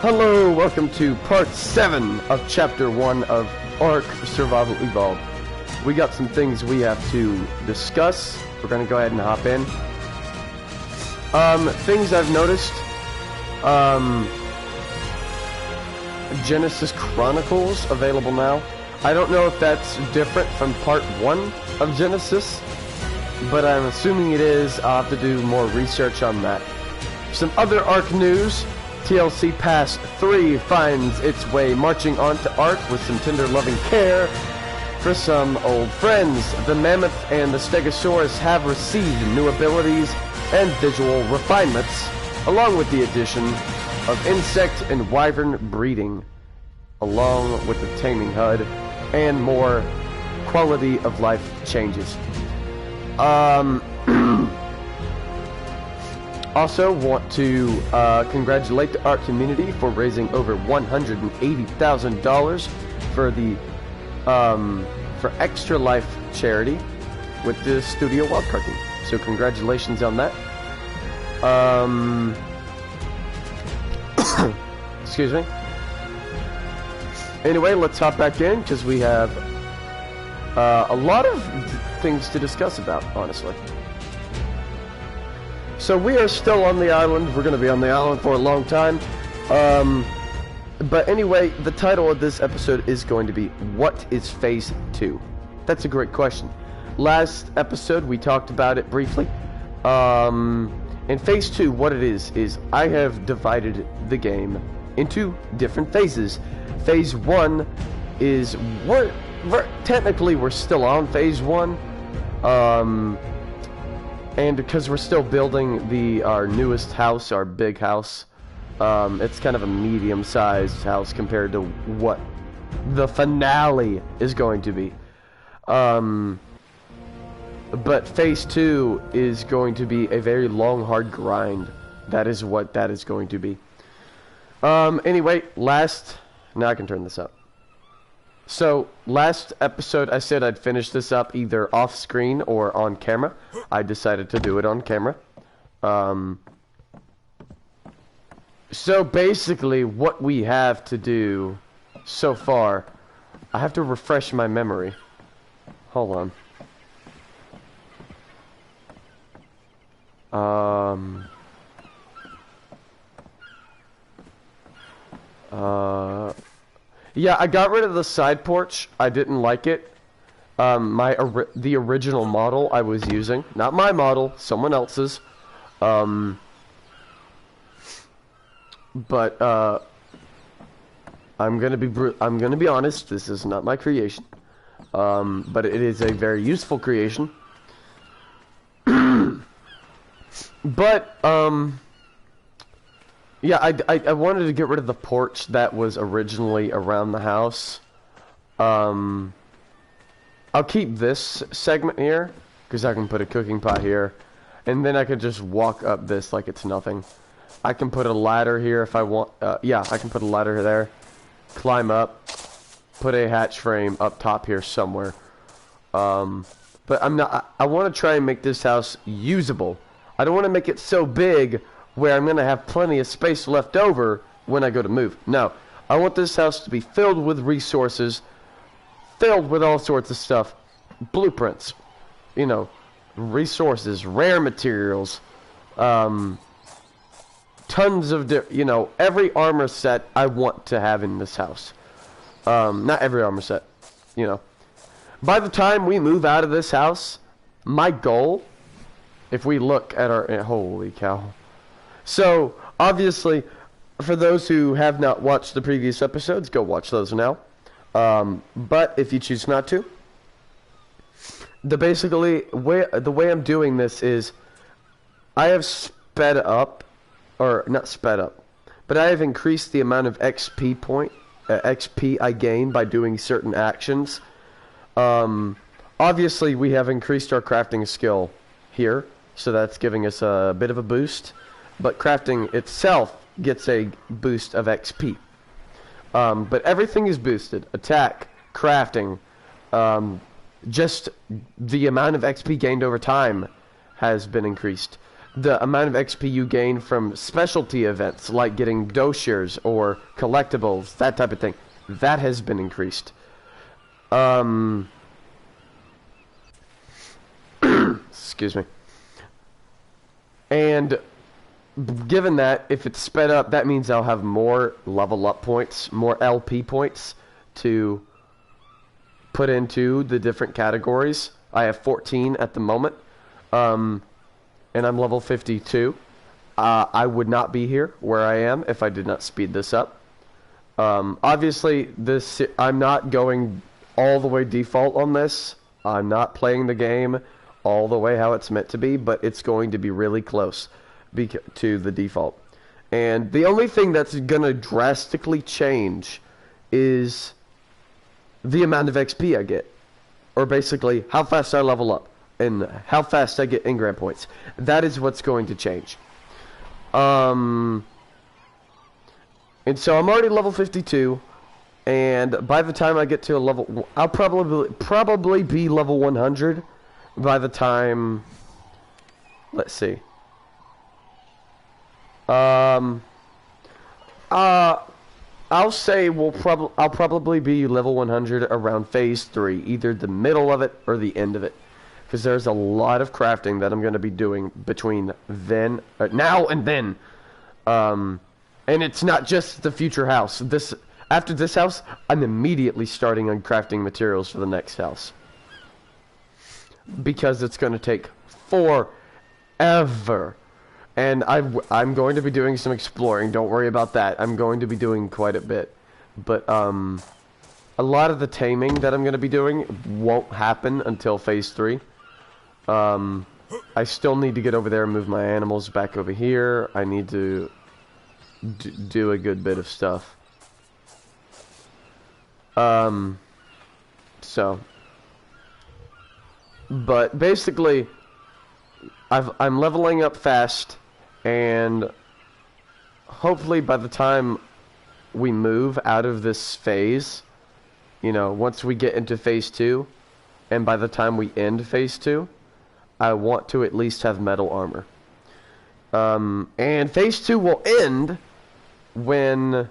Hello, welcome to part 7 of chapter 1 of ARK Survival Evolved. We got some things we have to discuss. We're gonna go ahead and hop in. Things I've noticed. Genesis Chronicles available now. I don't know if that's different from part 1 of Genesis, but I'm assuming it is. I'll have to do more research on that. Some other ARK news. TLC Pass 3 finds its way marching onto ARK with some tender loving care for some old friends. The Mammoth and the Stegosaurus have received new abilities and visual refinements, along with the addition of insect and wyvern breeding, along with the taming HUD, and more quality of life changes. Also want to congratulate the ARK community for raising over $180,000 for the for Extra Life charity with the Studio Wildcard team. So congratulations on that. Excuse me. Anyway, let's hop back in because we have a lot of things to discuss about, honestly. So we are still on the island. We're going to be on the island for a long time. But anyway, the title of this episode is going to be, What is Phase 2? That's a great question. Last episode, we talked about it briefly. In Phase 2, what it is I have divided the game into different phases. Phase 1 is, technically we're still on Phase 1. And because we're still building our newest house, our big house, it's kind of a medium-sized house compared to what the finale is going to be. But Phase 2 is going to be a very long, hard grind. That is what that is going to be. Anyway, now I can turn this up. So, last episode I said I'd finish this up either off-screen or on camera. I decided to do it on camera. So basically, what we have to do so far, I have to refresh my memory. Hold on. Yeah, I got rid of the side porch. I didn't like it. The original model I was using, not my model, someone else's. But I'm gonna be honest. This is not my creation, but it is a very useful creation. But yeah, I wanted to get rid of the porch that was originally around the house. I'll keep this segment here, because I can put a cooking pot here, and then I could just walk up this like it's nothing. I can put a ladder here if I want. Yeah, I can put a ladder there, climb up, put a hatch frame up top here somewhere. But I want to try and make this house usable. I don't want to make it so big where I'm going to have plenty of space left over when I go to move. No, I want this house to be filled with resources, filled with all sorts of stuff, blueprints, you know, resources, rare materials, tons of, you know, every armor set I want to have in this house. Not every armor set, you know. By the time we move out of this house, my goal, if we look at our, holy cow. So, obviously, for those who have not watched the previous episodes, go watch those now. But if you choose not to, the way I'm doing this is, I have sped up, or not sped up, but I have increased the amount of XP I gain by doing certain actions. Obviously, we have increased our crafting skill here, so that's giving us a bit of a boost. But crafting itself gets a boost of XP. But everything is boosted. Attack, crafting, just the amount of XP gained over time has been increased. the amount of XP you gain from specialty events, like getting dossiers or collectibles, that type of thing, that has been increased. Excuse me. And given that, if it's sped up, that means I'll have more level up points, more LP points to put into the different categories. I have 14 at the moment, and I'm level 52. I would not be here where I am if I did not speed this up. Obviously, I'm not going all the way default on this. I'm not playing the game all the way how it's meant to be, but it's going to be really close to the default. And the only thing that's going to drastically change is the amount of XP I get, or basically how fast I level up and how fast I get engram points. That is what's going to change. And so I'm already level 52, and by the time I get to a level, I'll probably be level 100 by the time, let's see. I'll say I'll probably be level 100 around phase 3, either the middle of it or the end of it, because there's a lot of crafting that I'm going to be doing between now and then. And it's not just the future house. After this house, I'm immediately starting on crafting materials for the next house, because it's going to take forever. And I'm going to be doing some exploring. Don't worry about that. I'm going to be doing quite a bit. But a lot of the taming that I'm going to be doing won't happen until phase 3. I still need to get over there and move my animals back over here. I need to do a good bit of stuff. But basically, I'm leveling up fast, and hopefully by the time we move out of this phase, once we get into phase 2, and by the time we end phase 2, I want to at least have metal armor. And phase 2 will end when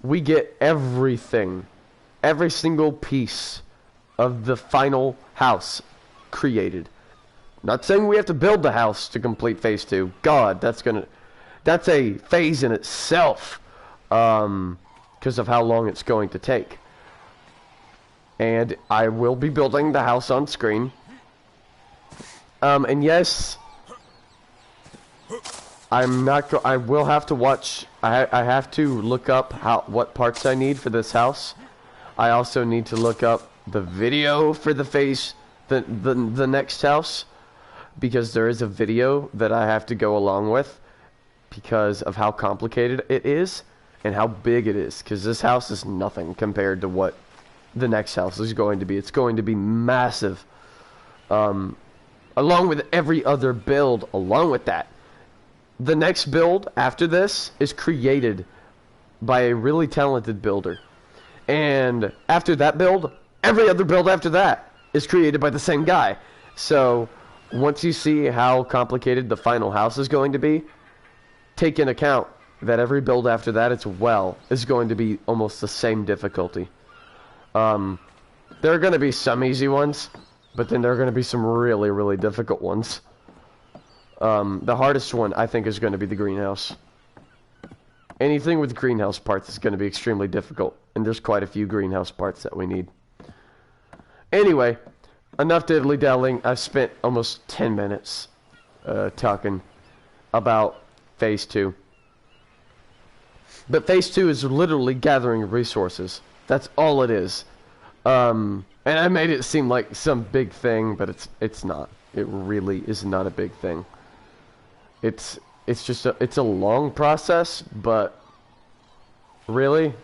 we get everything, every single piece of the final house created. Not saying we have to build the house to complete phase 2. God, that's a phase in itself, because of how long it's going to take. And I will be building the house on screen. And yes, I will have to watch. I have to look up what parts I need for this house. I also need to look up the video for the next house, because there is a video that I have to go along with because of how complicated it is and how big it is, because this house is nothing compared to what the next house is going to be. It's going to be massive, along with every other build along with that. The next build after this is created by a really talented builder, and after that build, every other build after that is created by the same guy. So once you see how complicated the final house is going to be, take in account that every build after that is going to be almost the same difficulty. There are going to be some easy ones, but then there are going to be some really, really difficult ones. The hardest one, I think, is going to be the greenhouse. Anything with greenhouse parts is going to be extremely difficult, and there's quite a few greenhouse parts that we need. Anyway, enough diddly-dallying. I've spent almost 10 minutes talking about phase 2. But phase 2 is literally gathering resources. That's all it is. And I made it seem like some big thing, but it's not. It really is not a big thing. It's a long process, but really,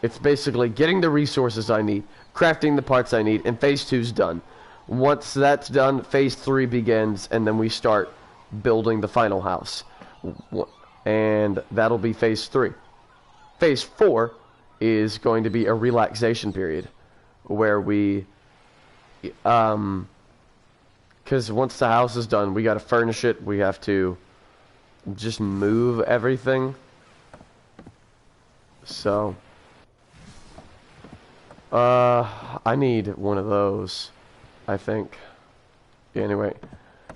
it's basically getting the resources I need, crafting the parts I need, and phase 2's done. Once that's done, phase 3 begins, and then we start building the final house. And that'll be phase 3. Phase 4 is going to be a relaxation period, where we Because once the house is done, we gotta furnish it. We have to just move everything. So, I need one of those, I think. Yeah, anyway.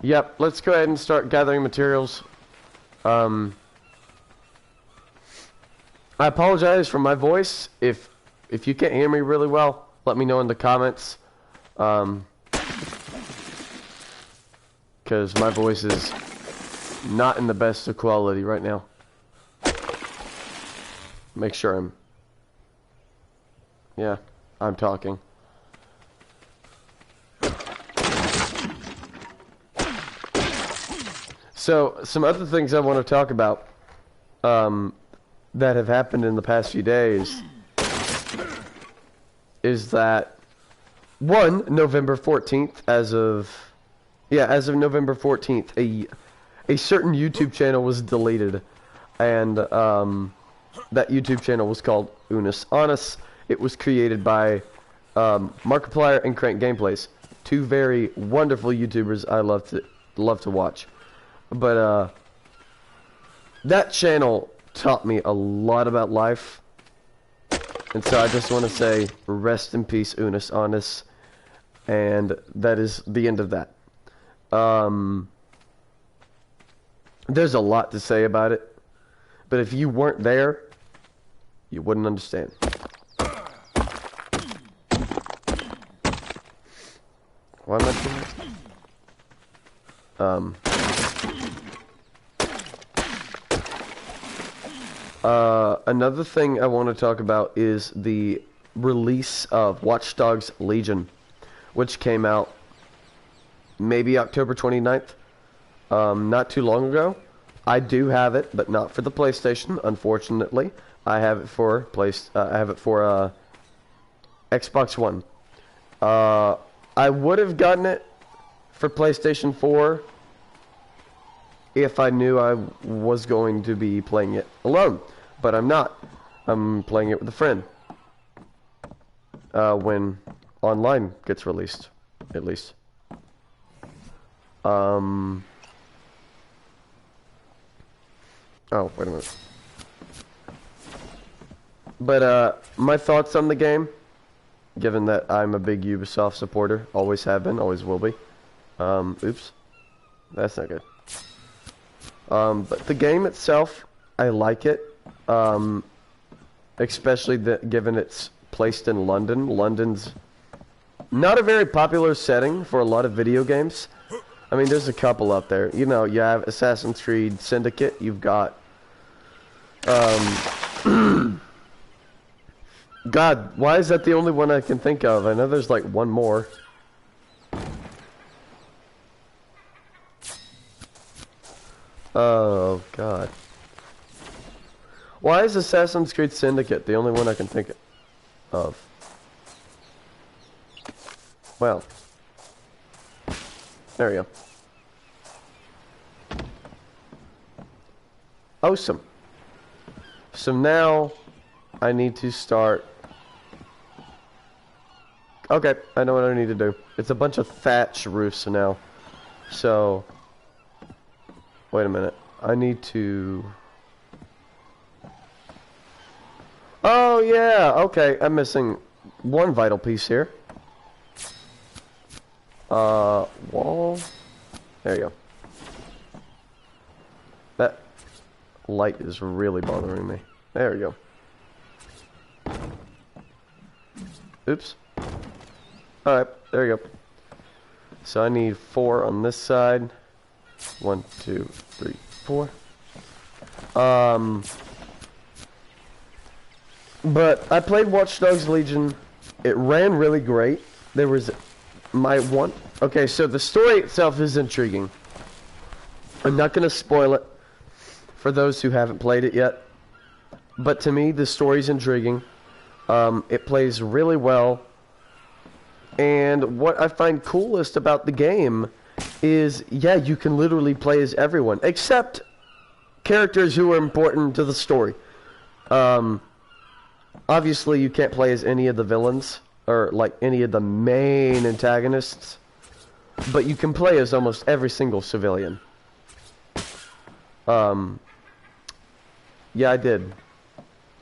Yep, let's go ahead and start gathering materials. I apologize for my voice. If you can't hear me really well, let me know in the comments. Because my voice is not in the best of quality right now. Make sure I'm talking. So, some other things I want to talk about that have happened in the past few days is that, one, November 14th, as of November 14th, a certain YouTube channel was deleted, and that YouTube channel was called Unus Annus. It was created by Markiplier and Crank Gameplays, two very wonderful YouTubers I love to watch. But that channel taught me a lot about life, and so I just want to say rest in peace, Unus Annus, and that is the end of that. There's a lot to say about it, but if you weren't there, you wouldn't understand. Why am I doing that? Another thing I want to talk about is the release of Watch Dogs Legion, which came out maybe October 29th, not too long ago. I do have it, but not for the PlayStation, unfortunately. I have it for Xbox One. I would have gotten it for PlayStation 4 if I knew I was going to be playing it alone, but I'm not. I'm playing it with a friend when online gets released, at least. Oh, wait a minute. But my thoughts on the game, given that I'm a big Ubisoft supporter, always have been, always will be. Oops, that's not good. But the game itself, I like it, especially given it's placed in London. London's not a very popular setting for a lot of video games. I mean, there's a couple out there. You know, you have Assassin's Creed Syndicate. You've got, God, why is that the only one I can think of? I know there's like one more. Oh, God. Why is Assassin's Creed Syndicate the only one I can think of? Well. There you go. Awesome. So now, I need to start... Okay, I know what I need to do. It's a bunch of thatch roofs now. So... Wait a minute. I need to... Oh, yeah. Okay, I'm missing one vital piece here. Wall. There you go. That light is really bothering me. There we go. Oops. Alright, there you go. So I need 4 on this side. 1, 2, 3, 4. But I played Watch Dogs Legion. It ran really great. There was my one... Okay, so the story itself is intriguing. I'm not going to spoil it for those who haven't played it yet. But to me, the story's intriguing. It plays really well. And what I find coolest about the game is, yeah, you can literally play as everyone, except characters who are important to the story. Obviously, you can't play as any of the villains, or, like, any of the main antagonists. but you can play as almost every single civilian. Yeah, I did.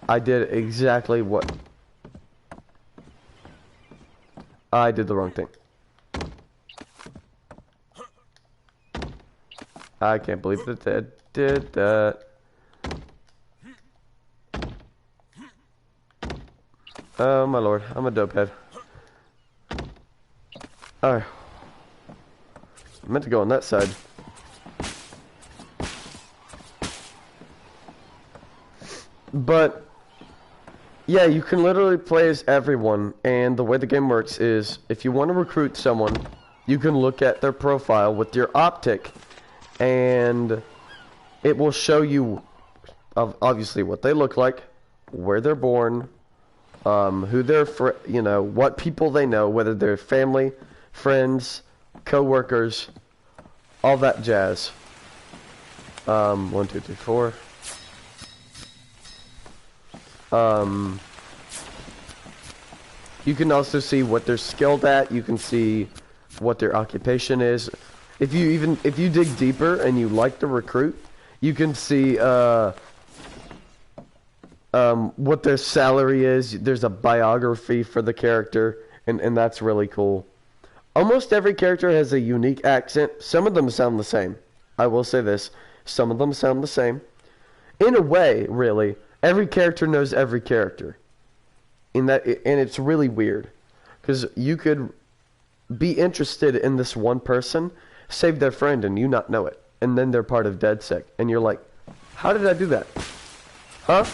I did exactly what... I did the wrong thing. I can't believe that they did that. Oh my lord, I'm a dopehead. Alright. I meant to go on that side. But yeah, you can literally play as everyone, and the way the game works is if you want to recruit someone, you can look at their profile with your optic, and it will show you obviously what they look like, where they're born, who they're you know, what people they know, whether they're family, friends, co-workers, all that jazz. 1, 2, 3, 4. You can also see what they're skilled at. You can see what their occupation is. If you dig deeper and you like to recruit, you can see what their salary is. There's a biography for the character, and that's really cool. Almost every character has a unique accent. Some of them sound the same. I will say this. Some of them sound the same. In a way, really. Every character knows every character. And it's really weird. Because you could be interested in this one person, save their friend, and you not know it. And then they're part of DedSec. And you're like, how did I do that? Huh?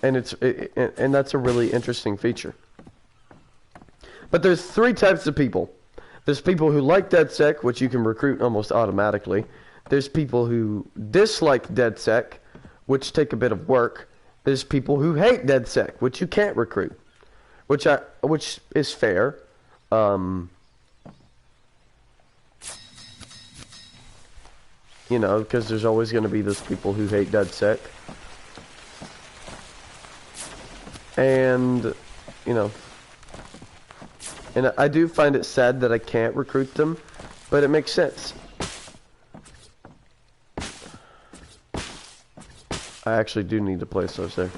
And that's a really interesting feature. But there's 3 types of people. There's people who like DedSec, which you can recruit almost automatically. There's people who dislike DedSec, which take a bit of work. There's people who hate DedSec, which you can't recruit, which is fair. You know, because there's always going to be those people who hate DedSec. And, you know, and I do find it sad that I can't recruit them, but it makes sense. I actually do need to place those there.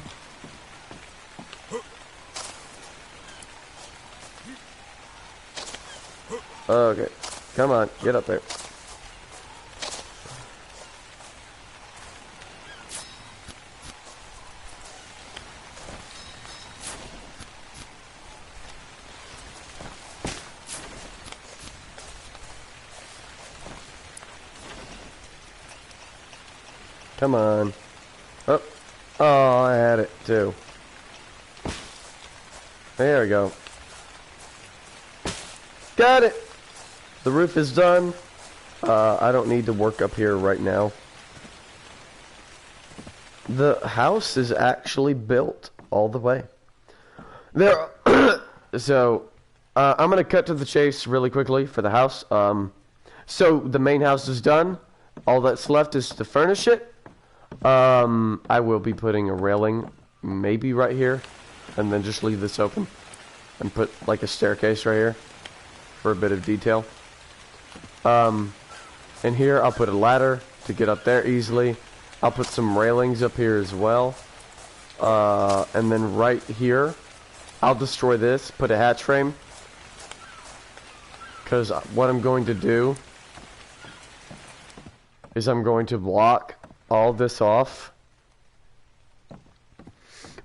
Okay, come on, get up there. Come on. Oh, I had it too. There we go. Got it. The roof is done. I don't need to work up here right now. The house is actually built all the way. There. So, I'm gonna cut to the chase really quickly for the house. So the main house is done. All that's left is to furnish it. I will be putting a railing maybe right here, and then just leave this open and put like a staircase right here for a bit of detail. And here I'll put a ladder to get up there easily. I'll put some railings up here as well. And then right here I'll destroy this, put a hatch frame, because what I'm going to do is I'm going to block all this off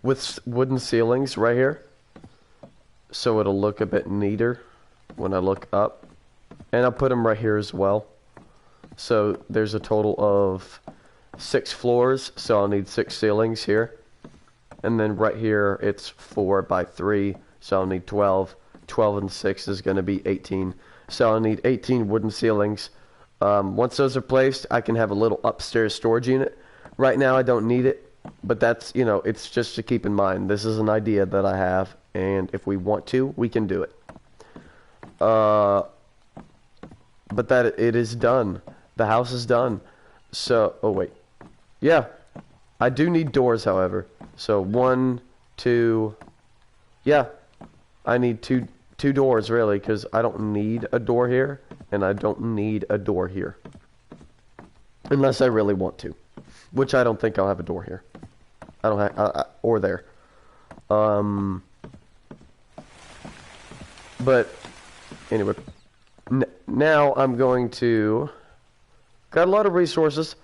with wooden ceilings right here, so it'll look a bit neater when I look up. And I'll put them right here as well. So there's a total of 6 floors, so I'll need 6 ceilings here. And then right here it's 4 by 3, so I'll need 12. 12 and 6 is going to be 18. So I'll need 18 wooden ceilings. Once those are placed, I can have a little upstairs storage unit. Right now I don't need it, but that's, you know, it's just to keep in mind. This is an idea that I have, and if we want to, we can do it. But that it is done. The house is done. So, oh wait. Yeah. I do need doors, however. So 1, 2. Yeah. I need 2 doors, really, because I don't need a door here, and I don't need a door here. Unless I really want to. Which I don't think I'll have a door here. I don't have... or there. But, anyway. Now I'm going to... Got a lot of resources.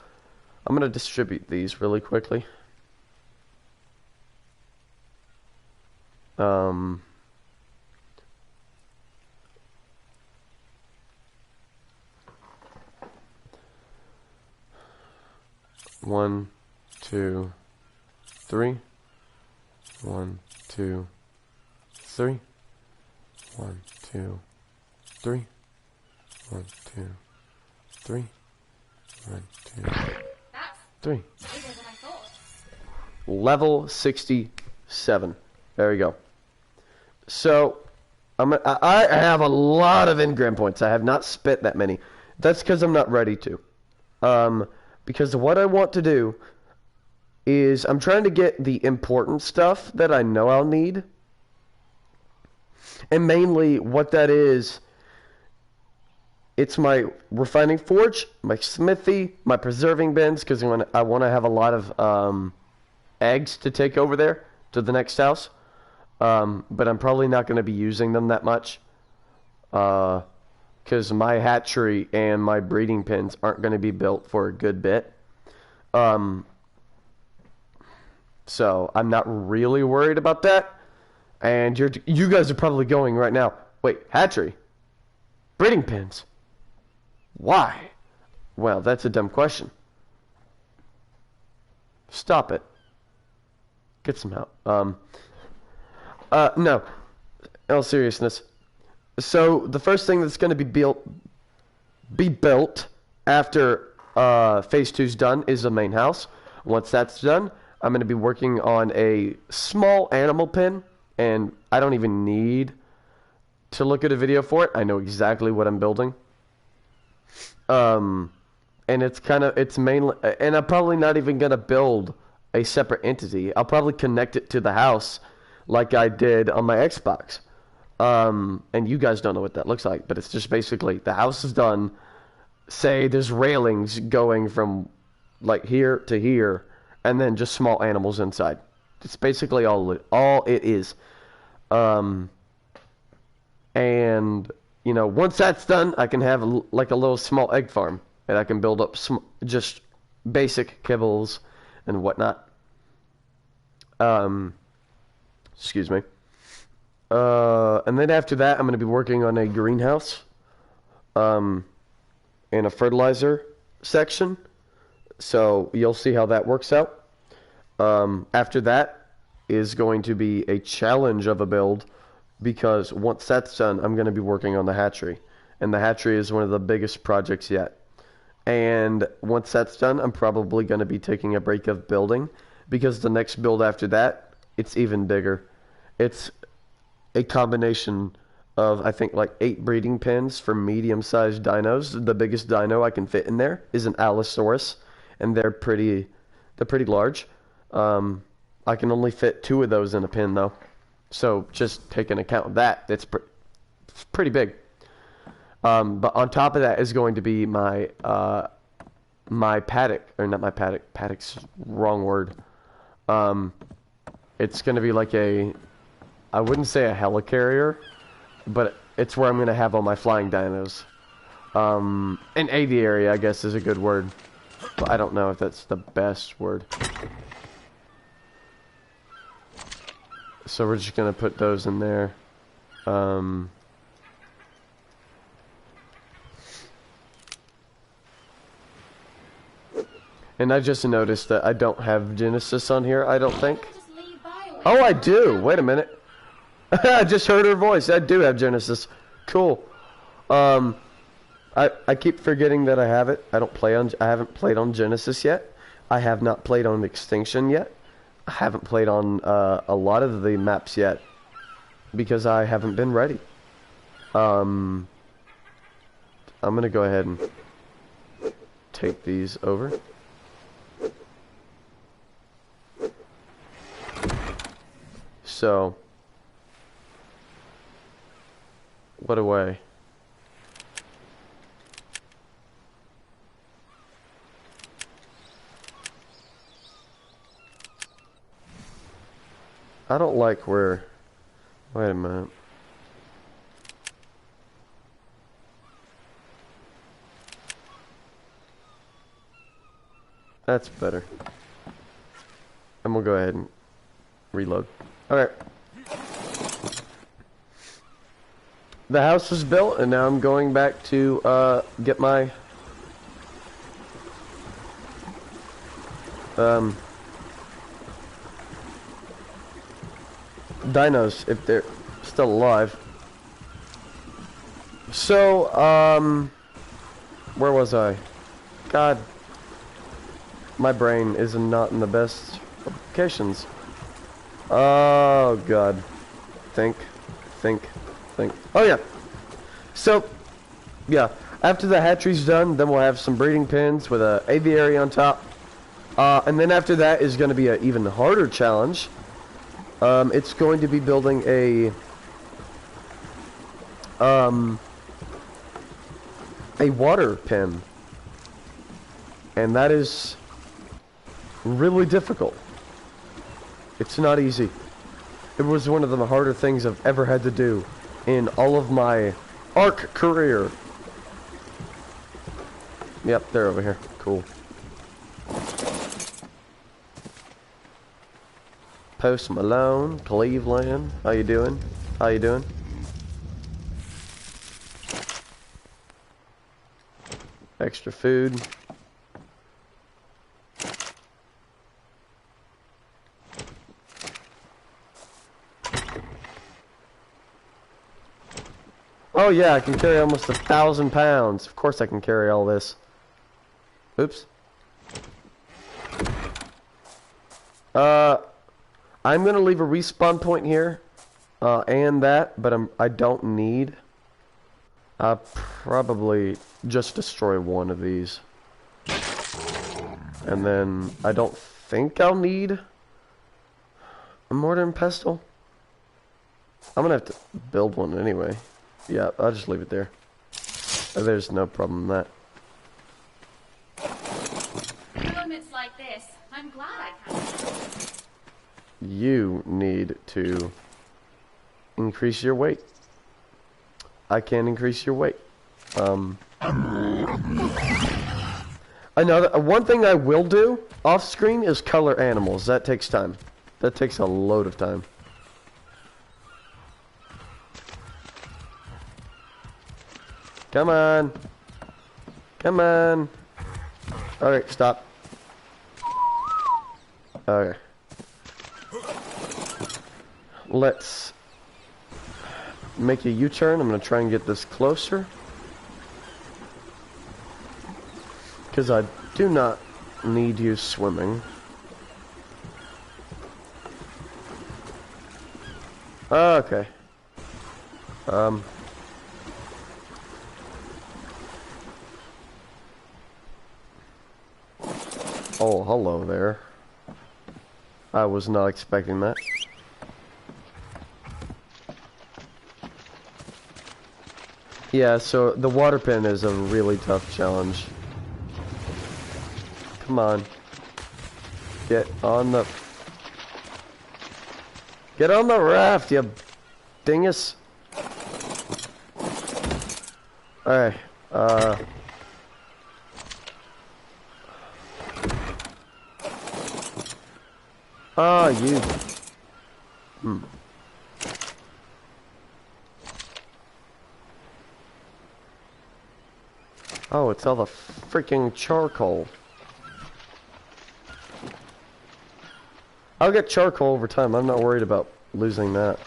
I'm going to distribute these really quickly. 1, 2, 3. 1, 2, 3. 1, 2, 3. 1, 2, 3. 1, 2, 3. Level 67. There we go. So, I have a lot of engram points. I have not spent that many. That's because I'm not ready to. Because what I want to do is I'm trying to get the important stuff that I know I'll need. And mainly what that is, it's my refining forge, my smithy, my preserving bins, because I want to have a lot of eggs to take over there to the next house. But I'm probably not going to be using them that much. Because my hatchery and my breeding pens aren't going to be built for a good bit. So I'm not really worried about that. And you guys are probably going right now, wait, hatchery? Breeding pens? Why? Well, that's a dumb question. Stop it. Get some help. No. In all seriousness. So the first thing that's going to be built after phase 2's done is the main house. Once that's done, I'm going to be working on a small animal pen, and I don't even need to look at a video for it. I know exactly what I'm building. And it's mainly, and I'm probably not even going to build a separate entity. I'll probably connect it to the house like I did on my Xbox. And you guys don't know what that looks like, but it's just basically the house is done. Say there's railings going from like here to here, and then just small animals inside. It's basically all it is. And you know, once that's done, I can have like a little small egg farm, and I can build up just basic kibbles and whatnot. Excuse me. And then after that, I'm going to be working on a greenhouse, and a fertilizer section. So you'll see how that works out. After that is going to be a challenge of a build, because once that's done, I'm going to be working on the hatchery. And the hatchery is one of the biggest projects yet. And once that's done, I'm probably going to be taking a break of building, because the next build after that, it's even bigger. It's a combination of, I think, like 8 breeding pens for medium-sized dinos. The biggest dino I can fit in there is an Allosaurus, and they're pretty large. I can only fit 2 of those in a pen, though. So just take into account that, it's pretty big. But on top of that is going to be my my paddock, or not my paddock. Paddock's wrong word. It's going to be like I wouldn't say a helicarrier, but it's where I'm going to have all my flying dinos. An aviary, I guess, is a good word. But I don't know if that's the best word. So we're just going to put those in there. And I just noticed that I don't have Genesis on here, I don't think. Oh, I do! Wait a minute. I just heard her voice. I do have Genesis. Cool. I keep forgetting that I have it. I haven't played on Genesis yet. I have not played on Extinction yet. I haven't played on a lot of the maps yet, because I haven't been ready. I'm gonna go ahead and take these over. So What away? I don't like where... Wait a minute. That's better. And we'll go ahead and reload. Okay. The house is built, and now I'm going back to get my dinos, if they're still alive. So, where was I? God, my brain is not in the best locations. Oh God, think. Oh yeah. So, yeah. After the hatchery's done, then we'll have some breeding pens with a aviary on top. And then after that is going to be an even harder challenge. It's going to be building a water pen. And that is really difficult. It's not easy. It was one of the harder things I've ever had to do in all of my ARK career. Yep, they're over here. Cool. Post Malone, Cleveland. How you doing? How you doing? Extra food. Oh yeah, I can carry almost 1,000 pounds. Of course I can carry all this. Oops. I'm gonna leave a respawn point here, and that, but I don't need. I'll probably just destroy one of these, and then I don't think I'll need a mortar and pestle. I'm gonna have to build one anyway. Yeah, I'll just leave it there. There's no problem in that. Moments like this, I'm glad I can. You need to increase your weight. I can increase your weight. One thing I will do off screen is color animals. That takes time. That takes a load of time. Come on. Come on. Alright, stop. Okay. Let's make a U-turn. I'm going to try and get this closer. Because I do not need you swimming. Okay. Oh, hello there. I was not expecting that. Yeah, so the water pen is a really tough challenge. Come on. Get on the raft, you dingus. Alright, you. Oh, it's all the freaking charcoal. I'll get charcoal over time. I'm not worried about losing that.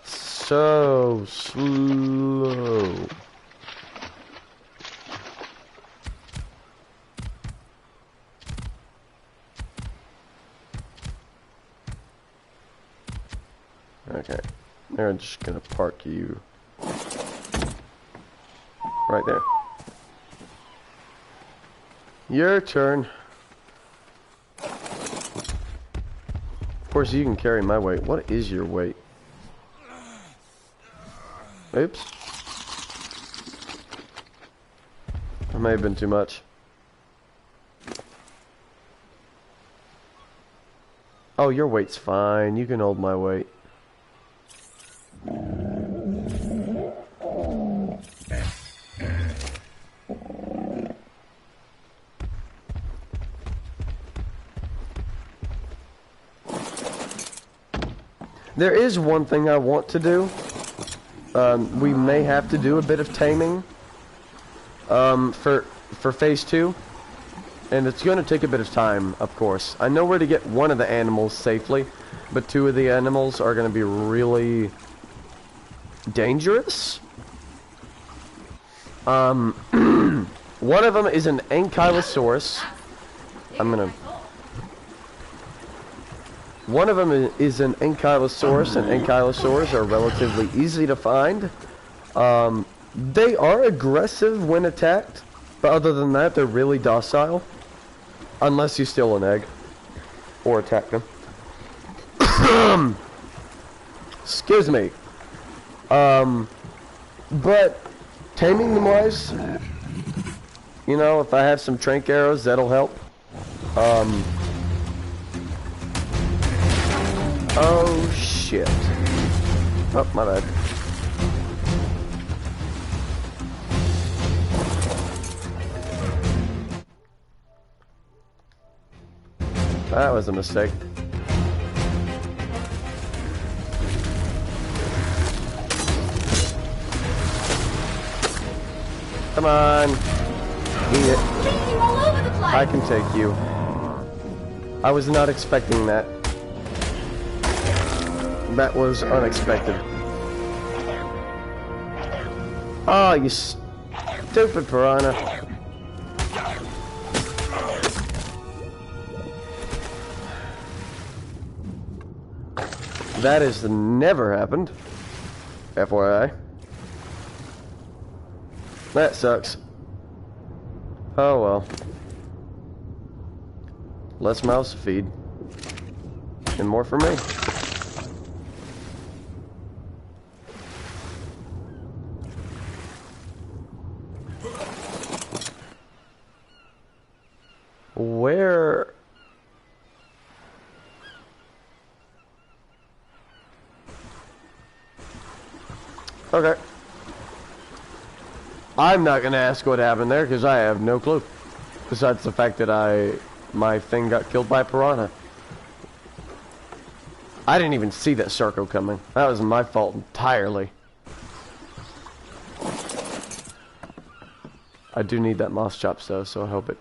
So slow. Okay, they're just gonna park you right there. Your turn. course, you can carry my weight. What is your weight? Oops. That may have been too much. Oh, your weight's fine. You can hold my weight. There is one thing I want to do. We may have to do a bit of taming for phase 2. And it's going to take a bit of time, of course. I know where to get one of the animals safely, but 2 of the animals are going to be really dangerous. One of them is an ankylosaurus. One of them is an ankylosaurus, and ankylosaurs are relatively easy to find. They are aggressive when attacked, but other than that, they're really docile. Unless you steal an egg. Or attack them. Excuse me. But taming them wise, you know, if I have some trank arrows, that'll help. Oh shit. Oh, my bad. That was a mistake. Come on. Eat it. All over the place. I can take you. I was not expecting that. That was unexpected. Oh, you stupid piranha. That has never happened. FYI. That sucks. Oh well. Less mouths to feed. And more for me. Where... Okay. I'm not gonna ask what happened there because I have no clue. Besides the fact that my thing got killed by a piranha. I didn't even see that Sarko coming. That was my fault entirely. I do need that moss chops though, so I hope it...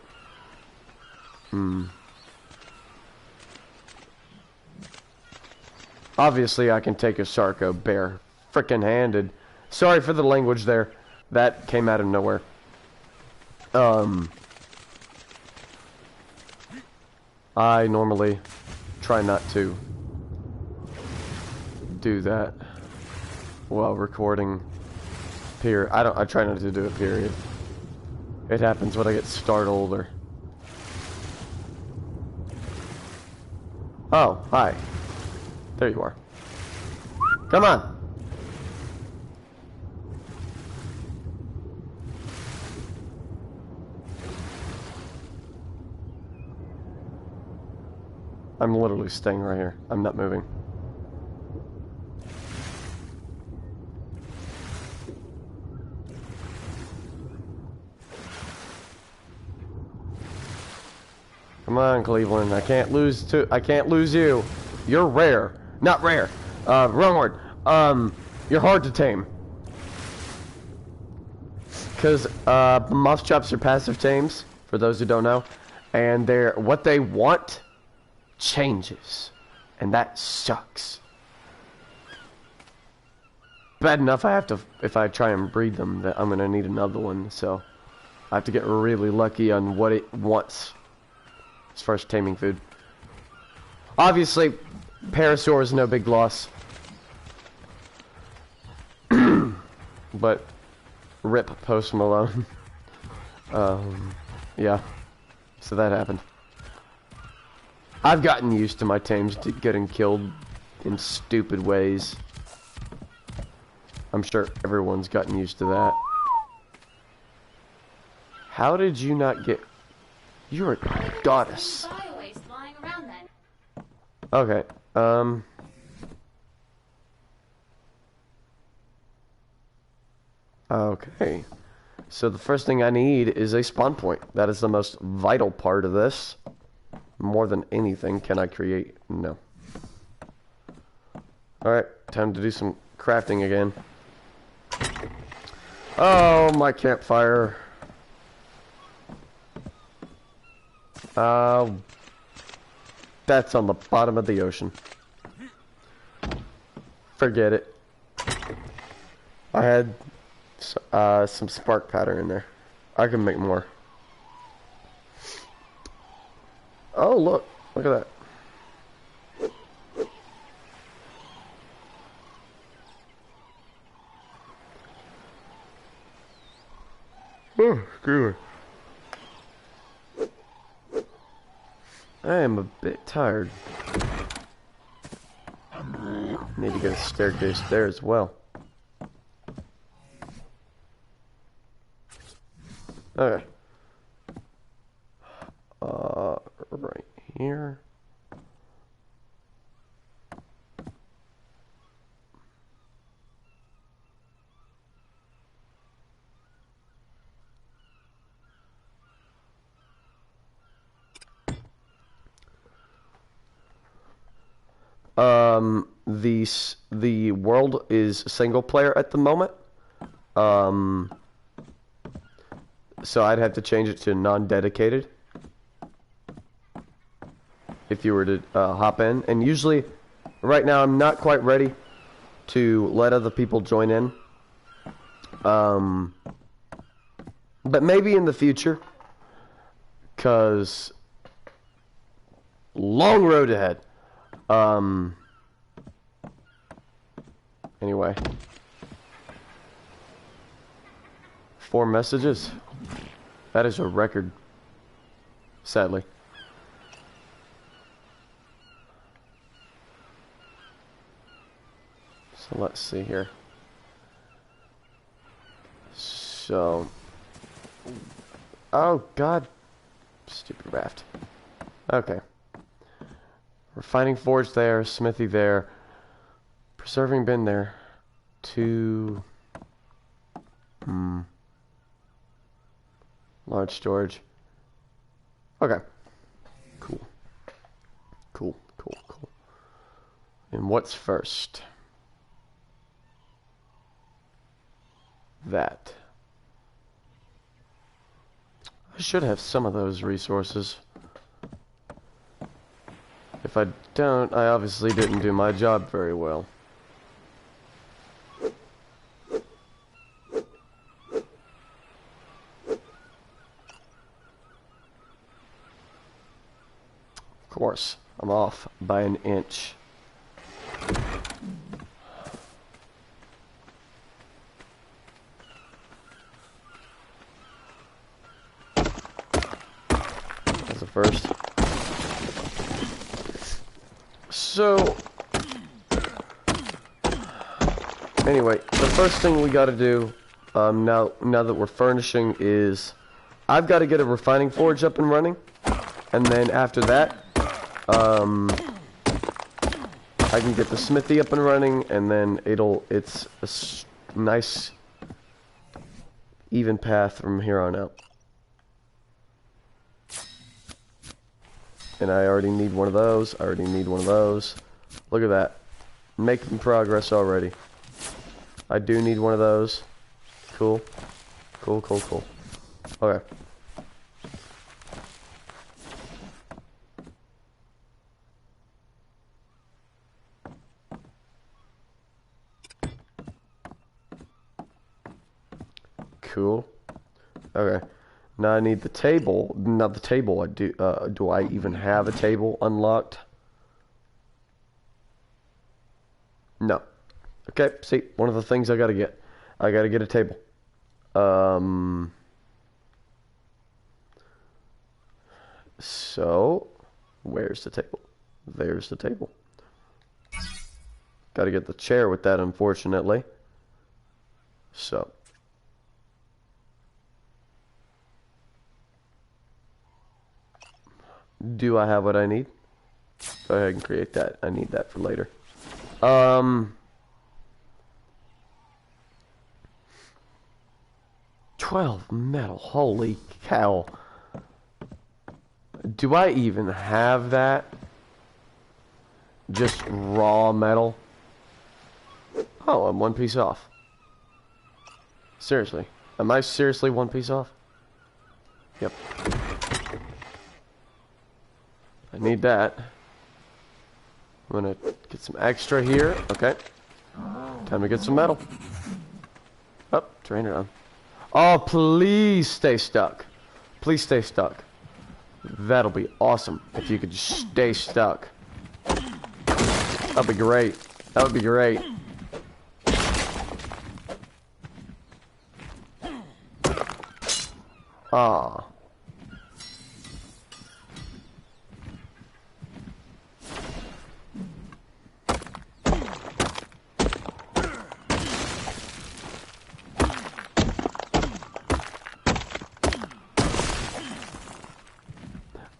Obviously I can take a Sarko bare frickin' handed. Sorry for the language there. That came out of nowhere. I normally try not to do that while recording. I try not to do it, period. It happens when I get startled or... Oh, hi. There you are. Come on! I'm literally staying right here. I'm not moving. Come on, Cleveland. I can't lose you. You're rare. Not rare. Wrong word. You're hard to tame. Because moss chops are passive tames, for those who don't know. And what they want changes. And that sucks. Bad enough if I try and breed them, that I'm gonna need another one, so I have to get really lucky on what it wants as far as taming food. Obviously, Parasaur is no big loss. But rip Post Malone. Yeah. So that happened. I've gotten used to my tames getting killed in stupid ways. I'm sure everyone's gotten used to that. How did you not get... You're a goddess. Okay, Okay. So the first thing I need is a spawn point. That is the most vital part of this. More than anything can I create. No. Alright, time to do some crafting again. Oh, my campfire. That's on the bottom of the ocean. Forget it. I had some spark powder in there. I can make more. Oh, look. Look at that. Oh, screw it. I am a bit tired. Need to get a staircase there as well. Okay. Right here. The world is single player at the moment. So I'd have to change it to non-dedicated if you were to hop in. And usually, right now, I'm not quite ready to let other people join in. But maybe in the future, because long road ahead. Anyway. 4 messages. That is a record. Sadly. So let's see here. So. Oh, God. Stupid raft. Okay. Refining forge there, smithy there. Preserving bin there. 2. Large storage. Okay. Cool. Cool, cool, cool. And what's first? That. I should have some of those resources. If I don't, I obviously didn't do my job very well. Of course, I'm off by an inch. That's the first. So, anyway, the first thing we got to do now that we're furnishing is I've got to get a refining forge up and running, and then after that, I can get the smithy up and running, and then it's a nice even path from here on out. And I already need one of those. I already need one of those. Look at that. Making progress already. I do need one of those. Cool. Cool, cool, cool. Okay. Cool. Okay. Now I need the table. Not the table. I do. Do I even have a table unlocked? No. Okay. See, one of the things I gotta get. I gotta get a table. So, where there's the table. There's the table. Gotta get the chair with that, unfortunately. So. Do I have what I need? Go ahead and create that. I need that for later. 12 metal. Holy cow. Do I even have that? Just raw metal? Oh, I'm one piece off. Seriously. Am I seriously one piece off? Yep. I need that. I'm gonna get some extra here. Okay. Time to get some metal. Oh, drain it on. Oh, please stay stuck. Please stay stuck. That'll be awesome if you could just stay stuck. That'd be great. That would be great. Ah.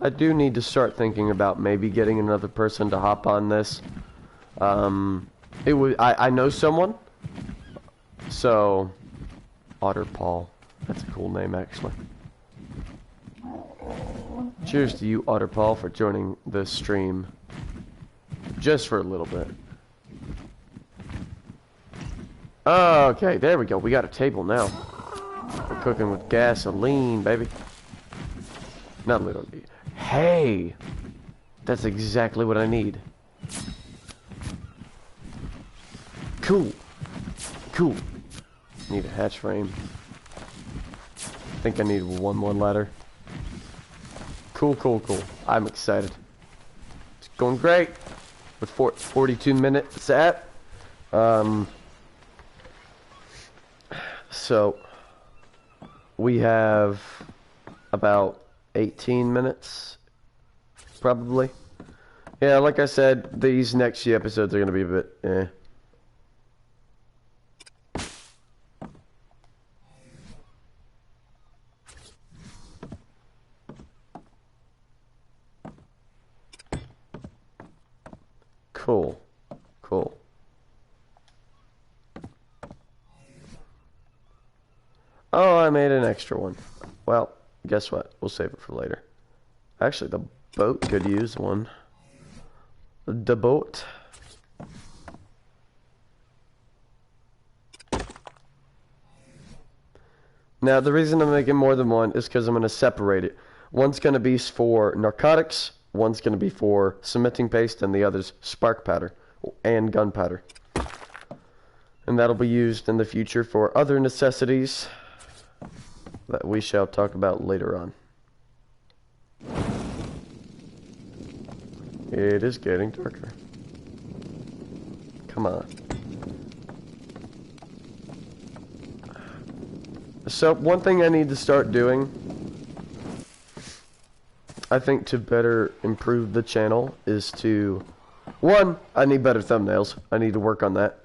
I do need to start thinking about maybe getting another person to hop on this. I know someone. So, Otter Paul. That's a cool name, actually. Cheers to you, Otter Paul, for joining the stream. Just for a little bit. Okay, there we go. We got a table now. We're cooking with gasoline, baby. Not literally. Hey! That's exactly what I need. Cool. Cool. Need a hatch frame. I think I need one more ladder. Cool, cool, cool. I'm excited. It's going great. With 42 minutes at. So, we have about 18 minutes, probably. Yeah, like I said, these next few episodes are going to be a bit, Cool. Cool. Oh, I made an extra one. Well, guess what? We'll save it for later. Actually, the boat could use one. The boat. Now, the reason I'm making more than one is because I'm going to separate it. One's going to be for narcotics, one's going to be for cementing paste, and the other's spark powder and gunpowder. And that'll be used in the future for other necessities that we shall talk about later on. It is getting darker. Come on. So, one thing I need to start doing, I think, to better improve the channel is to... One, I need better thumbnails. I need to work on that.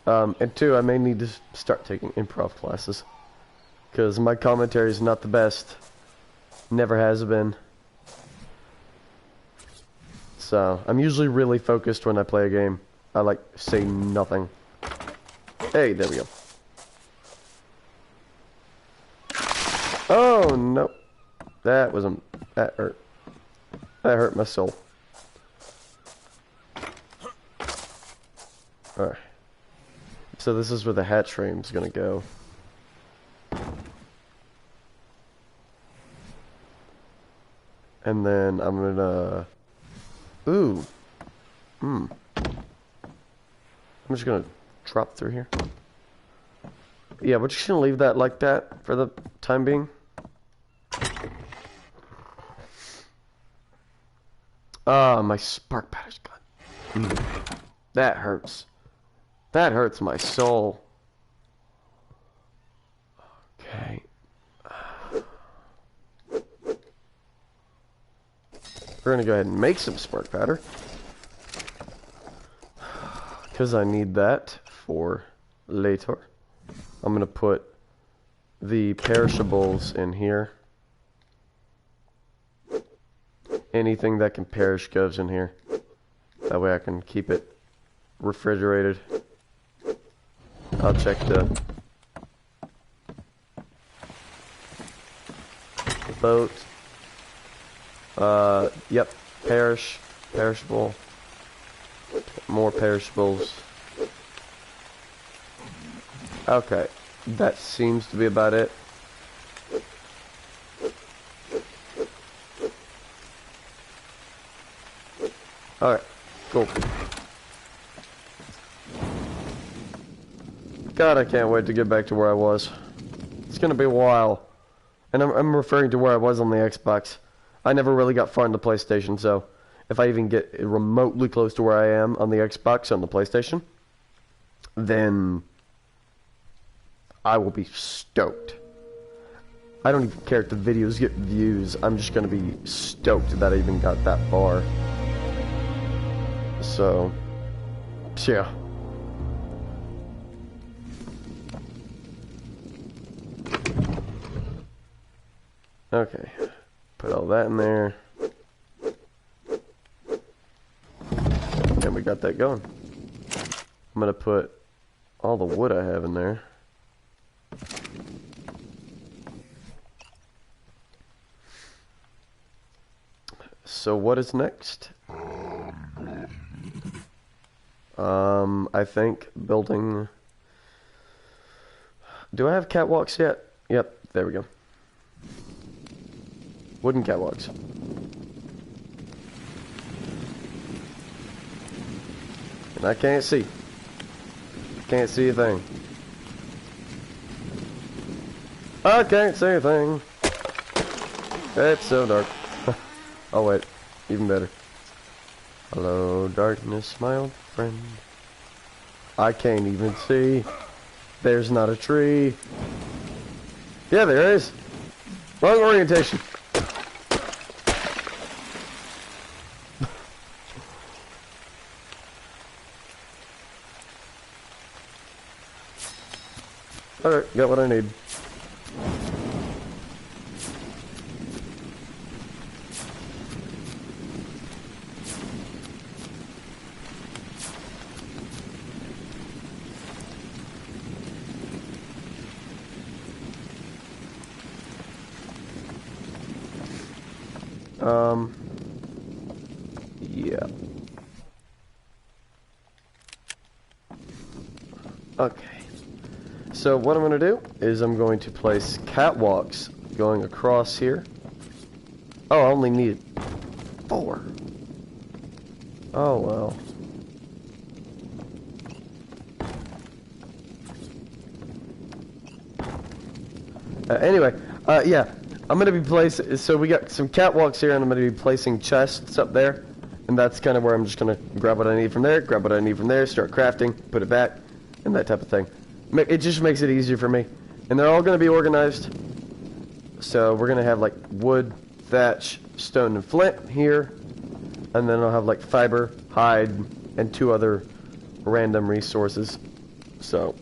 And two, I may need to start taking improv classes. Because my commentary is not the best. Never has been. So, I'm usually really focused when I play a game. I, like, say nothing. Hey, there we go. Oh, no. That hurt. That hurt my soul. Alright. So this is where the hatch frame's gonna go. And then I'm gonna... Ooh. I'm just gonna drop through here. Yeah, we're just gonna leave that like that for the time being. Ah, my spark powder's gone. That hurts. That hurts my soul. Okay. We're gonna go ahead and make some spark powder. Because I need that for later. I'm gonna put the perishables in here. Anything that can perish goes in here. That way I can keep it refrigerated. I'll check the boat. Yep, perishable, more perishables. Okay, that seems to be about it. Alright, cool. God, I can't wait to get back to where I was. It's gonna be a while. And I'm referring to where I was on the Xbox. I never really got far in the PlayStation, so if I even get remotely close to where I am on the Xbox on the PlayStation, then I will be stoked. I don't even care if the videos get views. I'm just gonna be stoked that I even got that far. So, yeah. Okay, put all that in there. And we got that going. I'm gonna put all the wood I have in there. So what is next? I think building... Do I have catwalks yet? Yep, there we go. Wooden catwalks. And I can't see. Can't see a thing. I can't see a thing. It's so dark. Oh wait, even better. Hello, darkness, my old friend. I can't even see. There's not a tree. Yeah, there is. Wrong orientation. Alright, got what I need. Yeah. Okay. So what I'm going to do is I'm going to place catwalks going across here. Oh, I only need 4. Oh, well. Anyway, yeah. I'm going to be placing, so we got some catwalks here, and I'm going to be placing chests up there. And that's kind of where I'm just going to grab what I need from there, grab what I need from there, start crafting, put it back, and that type of thing. It just makes it easier for me. And they're all going to be organized. So we're going to have like wood, thatch, stone, and flint here. And then I'll have like fiber, hide, and 2 other random resources. So...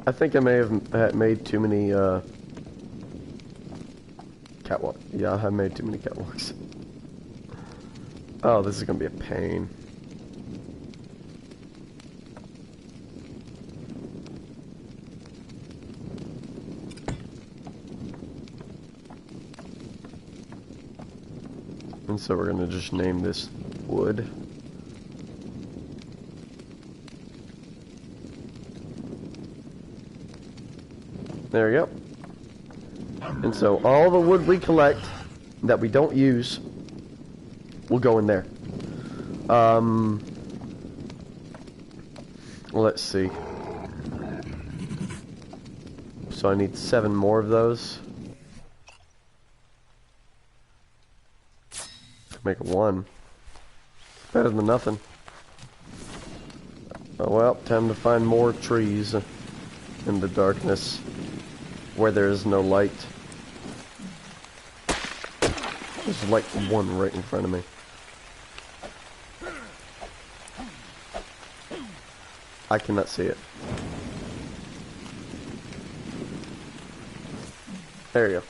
I think I may have made too many, catwalk. Yeah, I made too many catwalks. Oh, this is gonna be a pain. And so we're gonna just name this wood. There we go. And so all the wood we collect that we don't use will go in there. Let's see. So I need 7 more of those. Make 1. Better than nothing. Oh well, time to find more trees in the darkness where there is no light. There's like one right in front of me. I cannot see it. There you go.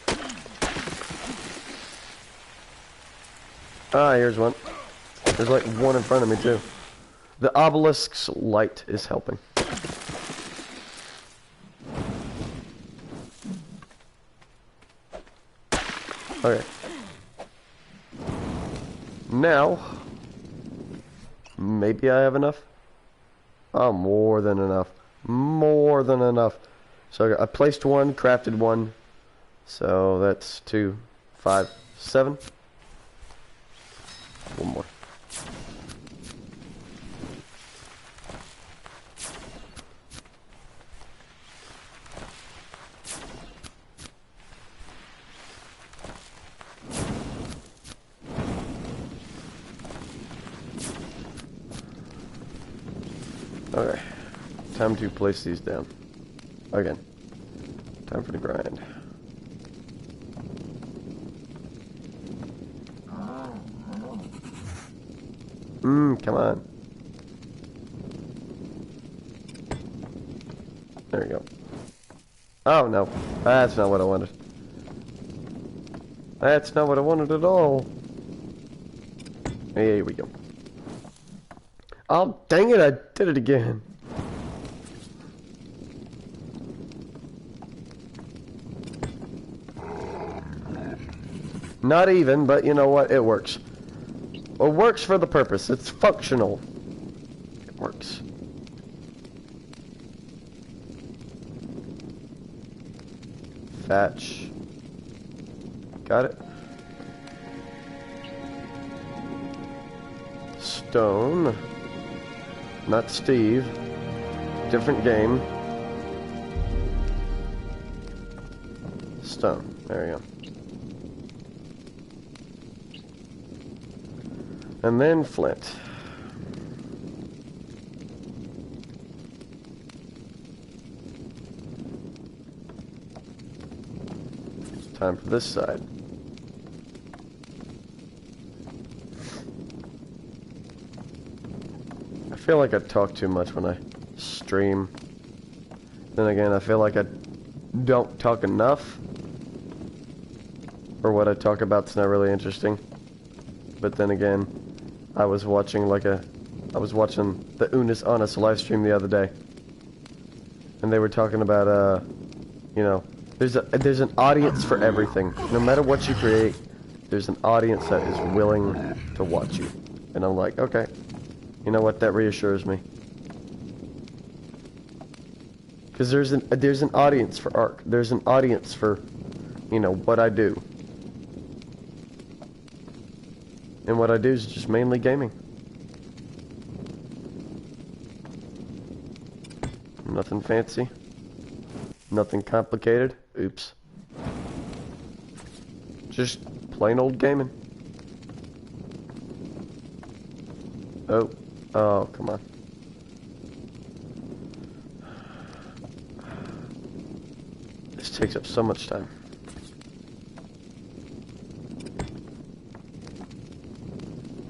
Ah, here's one. There's like one in front of me too. The obelisk's light is helping. Okay. Now, maybe I have enough? Oh, more than enough. More than enough. So I placed one, crafted one. So that's 2, 5, 7. One more. Okay. Time to place these down. Again. Time for the grind. Come on. There you go. Oh, no. That's not what I wanted. That's not what I wanted at all. Here we go. Oh, dang it, I did it again. Not even, but you know what? It works. It works for the purpose. It's functional. It works. Thatch. Got it. Stone. Not Steve. Different game. Stone. There you go. And then flint. Time for this side. I feel like I talk too much when I stream. Then again, I feel like I don't talk enough. Or what I talk about's not really interesting. But then again, I was watching the Unis Honest live stream the other day. And they were talking about, you know, there's an audience for everything. No matter what you create, there's an audience that is willing to watch you. And I'm like, okay. You know what? That reassures me. Because there's an audience for ARK. There's an audience for, you know, what I do. And what I do is just mainly gaming. Nothing fancy. Nothing complicated. Oops. Just plain old gaming. Oh. Oh, come on. This takes up so much time.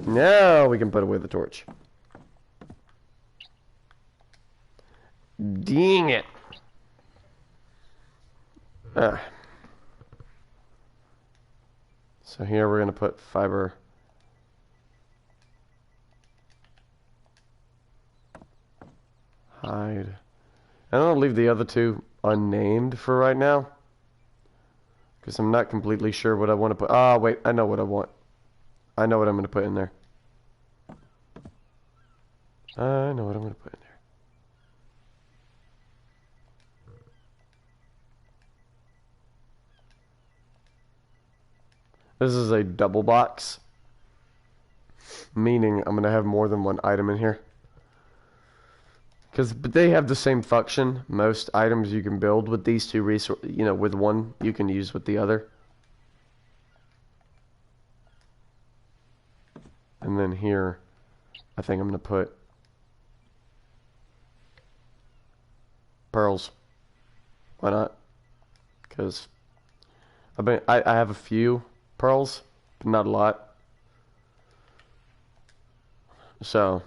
Now we can put away the torch. Dang it. So here we're going to put fiber. Hide. I'm going to leave the other two unnamed for right now. Because I'm not completely sure what I want to put. Ah, wait. I know what I want. I know what I'm going to put in there. I know what I'm going to put in there. This is a double box. Meaning I'm going to have more than one item in here. But they have the same function. Most items you can build with these two resources, you know, with one you can use with the other. And then here, I think I'm going to put Pearls. Why not? Because I have a few pearls, but not a lot. So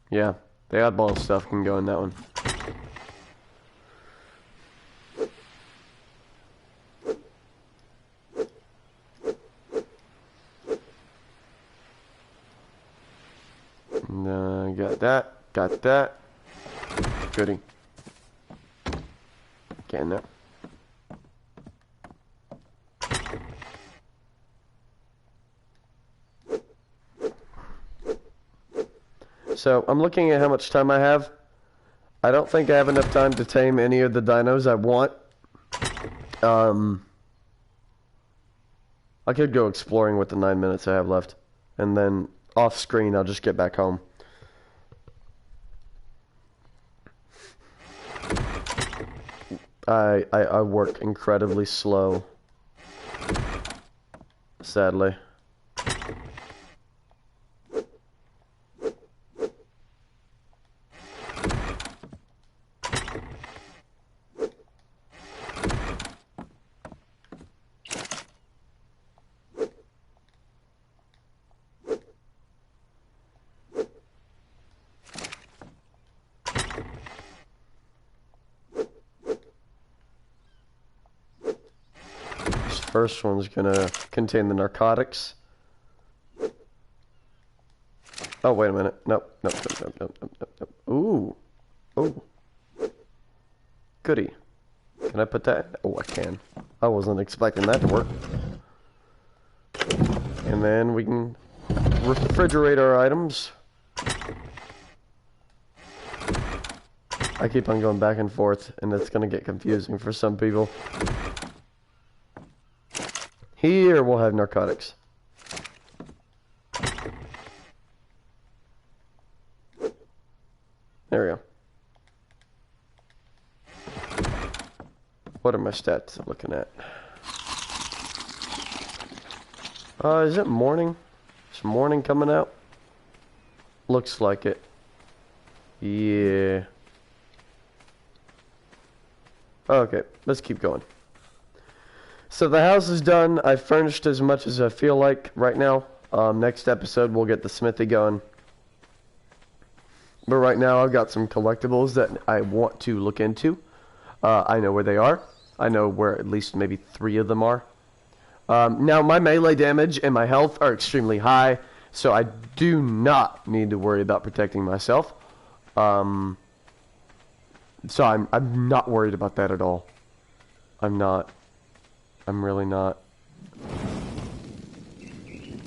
yeah, the oddball stuff can go in that one. Got that. Goody. Getting that. So, I'm looking at how much time I have. I don't think I have enough time to tame any of the dinos I want. I could go exploring with the 9 minutes I have left. And then, off screen, I'll just get back home. I work incredibly slow. Sadly. First one's gonna contain the narcotics. Oh, wait a minute. Nope. Ooh. Oh. Goody. Can I put that? Oh, I can. I wasn't expecting that to work. And then we can refrigerate our items. I keep on going back and forth, and it's gonna get confusing for some people. Here we'll have narcotics. There we go. What are my stats looking at? Is it morning? Is morning coming out? Looks like it. Yeah. Okay, let's keep going. So the house is done. I've furnished as much as I feel like right now. Next episode we'll get the smithy going. But right now I've got some collectibles that I want to look into. I know where they are. I know where at least maybe 3 of them are. Now my melee damage and my health are extremely high, so I do not need to worry about protecting myself. So I'm not worried about that at all. I'm not. I'm really not.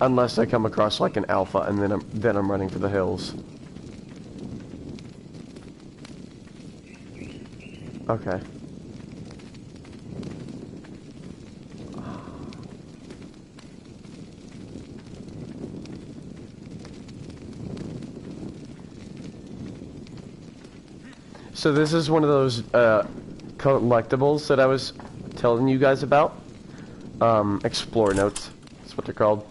Unless I come across like an alpha and then I'm running for the hills. Okay. So this is one of those collectibles that I was telling you guys about. Explore notes. That's what they're called.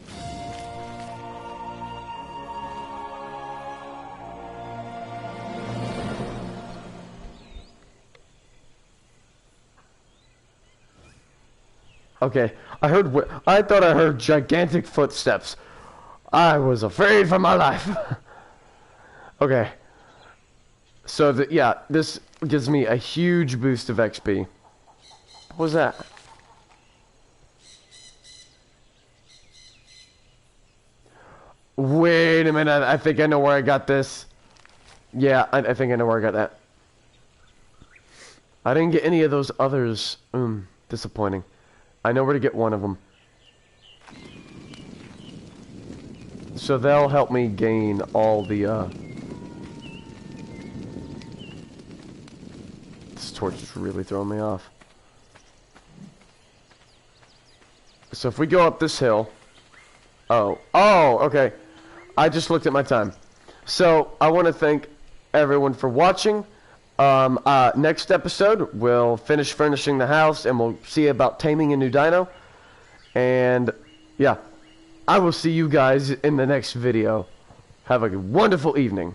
Okay, I thought I heard gigantic footsteps. I was afraid for my life. Okay. So yeah, this gives me a huge boost of XP. What was that? Wait a minute, I think I know where I got this. Yeah, I think I know where I got that. I didn't get any of those others. Disappointing. I know where to get one of them. So they'll help me gain all the, This torch is really throwing me off. So if we go up this hill... Oh, okay. I just looked at my time. So, I want to thank everyone for watching. Next episode, we'll finish furnishing the house, and we'll see about taming a new dino. And, yeah. I will see you guys in the next video. Have a wonderful evening.